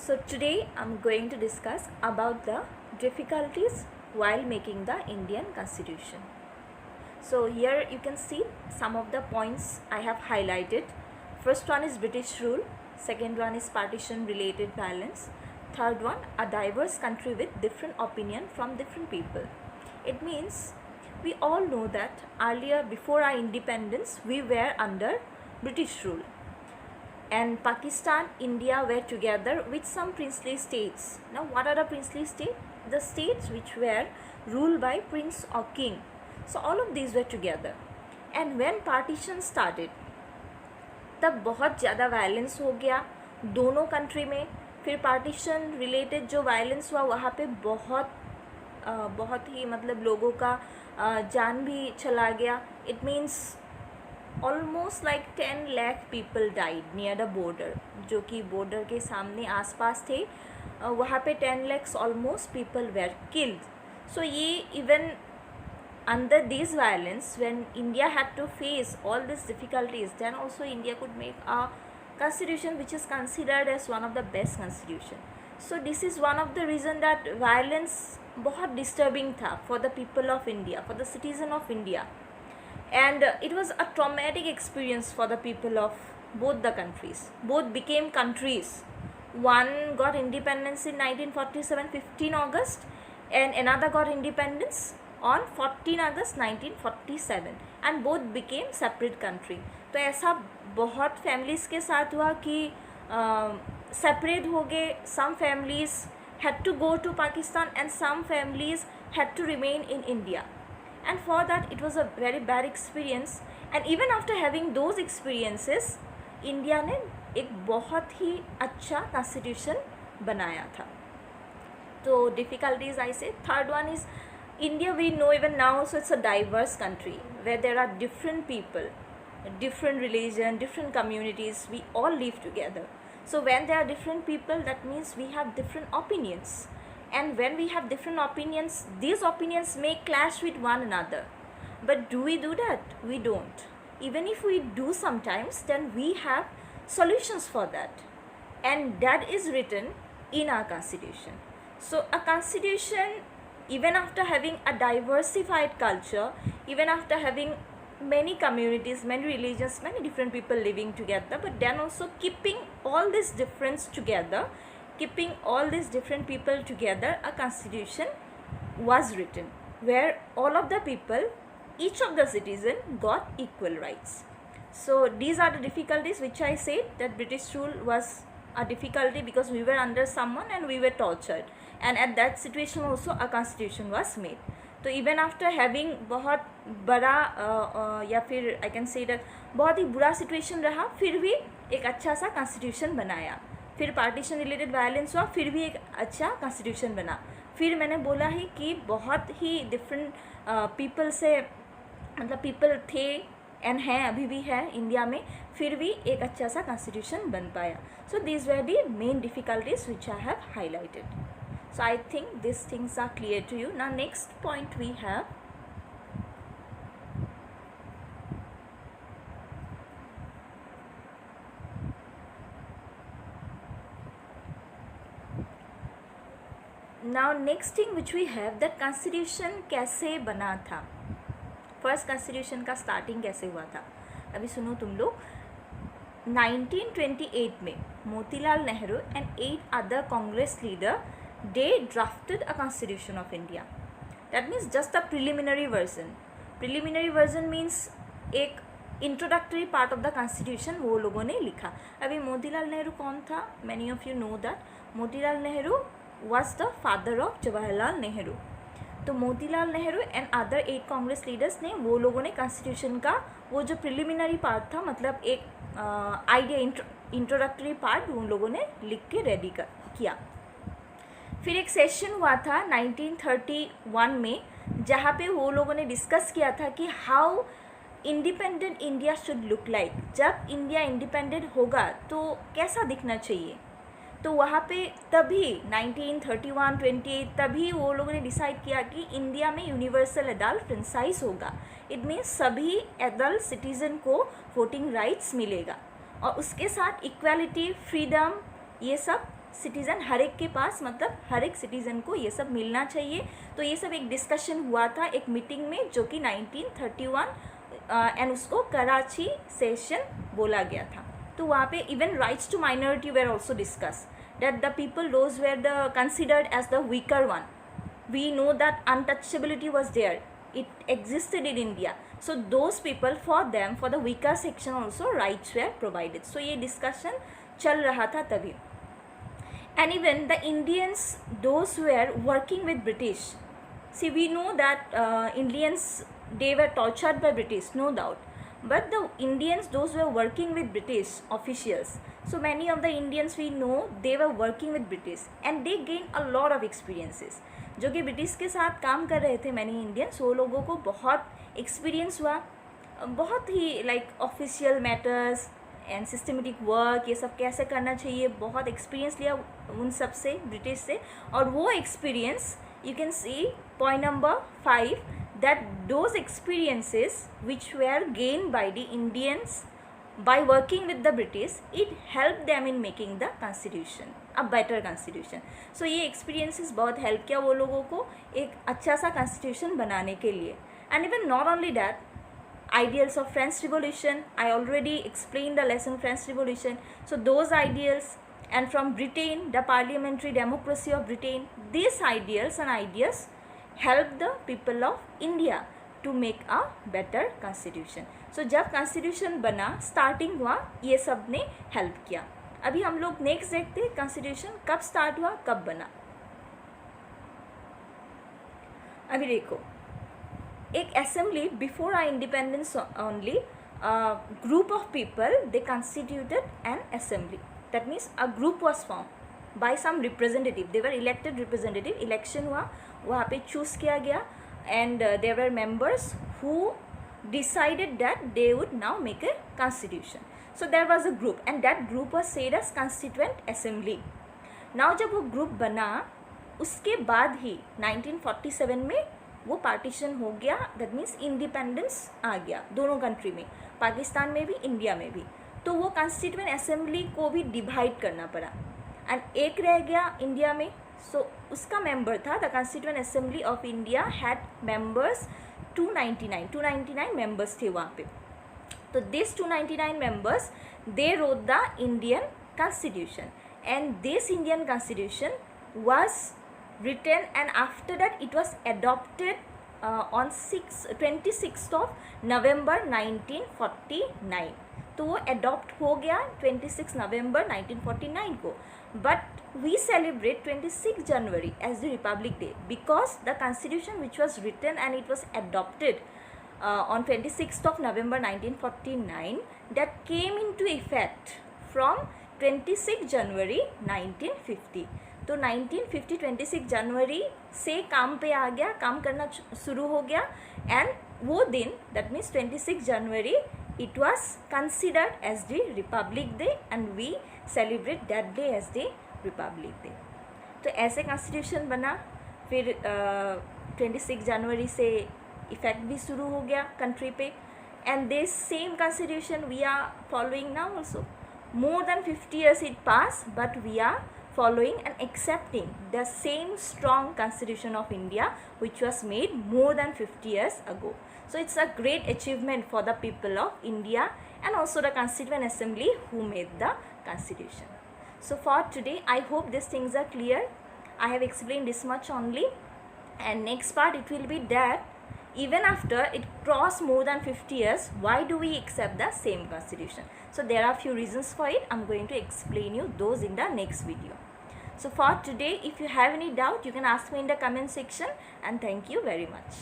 So today I'm going to discuss about the difficulties while making the Indian Constitution. So here you can see some of the points I have highlighted. First one is British rule, second one is partition related violence, third one a diverse country with different opinion from different people. It means we all know that earlier before our independence we were under British rule. And Pakistan, India were together with some princely states. Now what are the princely states? The states which were ruled by prince or king. So all of these were together. And when partition started, तब बहुत ज़्यादा violence हो गया दोनों country में. फिर partition related जो violence हुआ वहाँ पे बहुत ही मतलब लोगों का जान भी चला गया. It means almost like 10 lakh people died near the border, जो कि बॉर्डर के सामने आसपास थे. वहाँ पे 10 lakhs almost people were killed. So ये even under this violence, when India had to face all these difficulties, then also India could make a constitution which is considered as one of the best constitution. So this is one of the reason that violence बहुत disturbing था for the people of India, for the citizen of India, and it was a traumatic experience for the people of both the countries. Both became countries. One got independence in 1947, 15 August, and another got independence on 14 August 1947, and both became separate country. तो ऐसा बहुत families के साथ हुआ कि separate हो गए. Some families had to go to Pakistan and some families had to remain in India, and for that it was a very bad experience. And even after having those experiences, India ने एक बहुत ही अच्छा constitution बनाया था. तो difficulties I say. Third one is India, we know even now, so it's a diverse country where there are different people, different religion, different communities. We all live together. So when there are different people, that means we have different opinions. And when we have different opinions, these opinions may clash with one another. But do we do that? We don't. Even if we do sometimes, then we have solutions for that. And that is written in our constitution. So a constitution, even after having a diversified culture, even after having many communities, many religions, many different people living together, but then also keeping all this difference together, keeping all these different people together, a constitution was written where all of the people, each of the citizen got equal rights. So these are the difficulties which I said, that British rule was a difficulty because we were under someone and we were tortured, and at that situation also a constitution was made. तो even after having बहुत बड़ा या फिर I can say that बहुत ही बुरा situation रहा, फिर भी एक अच्छा सा constitution बनाया. फिर partition related violence हुआ, फिर भी एक अच्छा constitution बना. फिर मैंने बोला ही कि बहुत ही different people से मतलब people थे and हैं, अभी भी है इंडिया में, फिर भी एक अच्छा सा constitution बन पाया. So these were the main difficulties which I have highlighted. So I think these things are clear to you. Now next point we have thing which we have, that constitution कैसे बना था. First constitution का starting कैसे हुआ था, अभी सुनो तुम लोग. 1928 में Motilal Nehru and 8 other Congress leader, they drafted a constitution of India. That means just a preliminary version. Preliminary version means एक introductory part of the constitution वो लोगों ने लिखा. अभी मोतीलाल नेहरू कौन था? Many of you know that Motilal Nehru was the father of Jawaharlal Nehru. तो Motilal Nehru and other 8 Congress leaders ने, वो लोगों ने कॉन्स्टिट्यूशन का वो जो प्रिलिमिनरी पार्ट था, मतलब एक आइडिया इंट्रोडक्टरी पार्ट, उन लोगों ने लिख के रेडी किया. फिर एक सेशन हुआ था 1931 में, जहाँ पे वो लोगों ने डिस्कस किया था कि how independent India should look like. जब इंडिया इंडिपेंडेंट होगा तो कैसा दिखना चाहिए. तो वहाँ पे तभी 1931, 28 तभी वो लोगों ने डिसाइड किया कि इंडिया में यूनिवर्सल एडल्ट फ्रेंचाइज होगा. इट मीन्स सभी एडल्ट सिटीज़न को वोटिंग राइट्स मिलेगा, और उसके साथ इक्वालिटी, फ्रीडम, ये सब सिटीज़न, हर एक के पास, मतलब हर एक सिटीज़न को ये सब मिलना चाहिए। तो ये सब एक डिस्कशन हुआ था एक मीटिंग में, जो कि 1931 एंड उसको कराची सेशन बोला गया था। तो वहाँ पे even rights to minority were also discuss, that the people those were the considered as the weaker one. We know that untouchability was there, it existed in India, so those people, for them, for the weaker section also rights were provided. So ये discussion चल रहा था तभी. And even the Indians those who were working with British, see we know that Indians, they were tortured by British, no doubt, but the Indians those who were working with British officials, so many of the Indians we know they were working with British and they gained a lot of experiences. जो कि British के साथ काम कर रहे थे many Indians, वो लोगों को बहुत एक्सपीरियंस हुआ, बहुत ही like official matters and systematic work, ये सब कैसे करना चाहिए, बहुत एक्सपीरियंस लिया उन सब से, ब्रिटिश से. और वो experience you can see point number 5, that those experiences which were gained by the Indians by working with the British, it helped them in making the constitution a better constitution. So ये experiences बहुत help किया वो लोगों को एक अच्छा सा constitution बनाने के लिए. And even not only that, ideals of French Revolution, I already explained the lesson French Revolution. So those ideals, and from Britain, the parliamentary democracy of Britain, these ideals and ideas help the people of India to make a better constitution. So जब constitution बना, starting हुआ, ये सब ने help किया. अभी हम लोग next देखते हैं constitution कब start हुआ, कब बना. अभी देखो, एक assembly before our independence only, a group of people, they constituted an assembly. That means a group was formed by some representative. They were elected representative. Election हुआ, वहाँ पे choose किया गया, and there were members who decided that they would now make a constitution. So there was a group, and that group was said as constituent assembly. Now जब वो group बना, उसके बाद ही 1947 में वो पार्टीशन हो गया. दैट मीन्स इंडिपेंडेंस आ गया दोनों कंट्री में, पाकिस्तान में भी, इंडिया में भी. तो वो कॉन्स्टिट्यूएंट असेंबली को भी डिवाइड करना पड़ा, एंड एक रह गया इंडिया में. सो उसका मेंबर था, the constituent assembly of India had members 299 members थे वहाँ पे. तो this 299 members, they wrote the Indian constitution, and this Indian constitution was written, and after that it was adopted on 26th of November 1949. तो वो adopt हो गया 26 November 1949 को. But we celebrate 26 January as the Republic Day, because the constitution which was written and it was adopted on 26th of November 1949, that came into effect from 26 January 1950. तो 1950 26 जनवरी से काम पे आ गया, काम करना शुरू हो गया. एंड वो दिन, that means 26 January, it was considered as the republic day, and we celebrate that day as the republic day. तो ऐसे कॉन्स्टिट्यूशन बना. फिर 26 जनवरी से इफेक्ट भी शुरू हो गया कंट्री पे, and this same constitution we are following now also. More than 50 years it passed, but we are following and accepting the same strong constitution of India which was made more than 50 years ago. So it's a great achievement for the people of India and also the Constituent Assembly who made the constitution. So for today, I hope these things are clear. I have explained this much only, and next part it will be that even after it crossed more than 50 years, why do we accept the same constitution? So there are few reasons for it. I'm going to explain you those in the next video. So for today, if you have any doubt, you can ask me in the comment section, and thank you very much.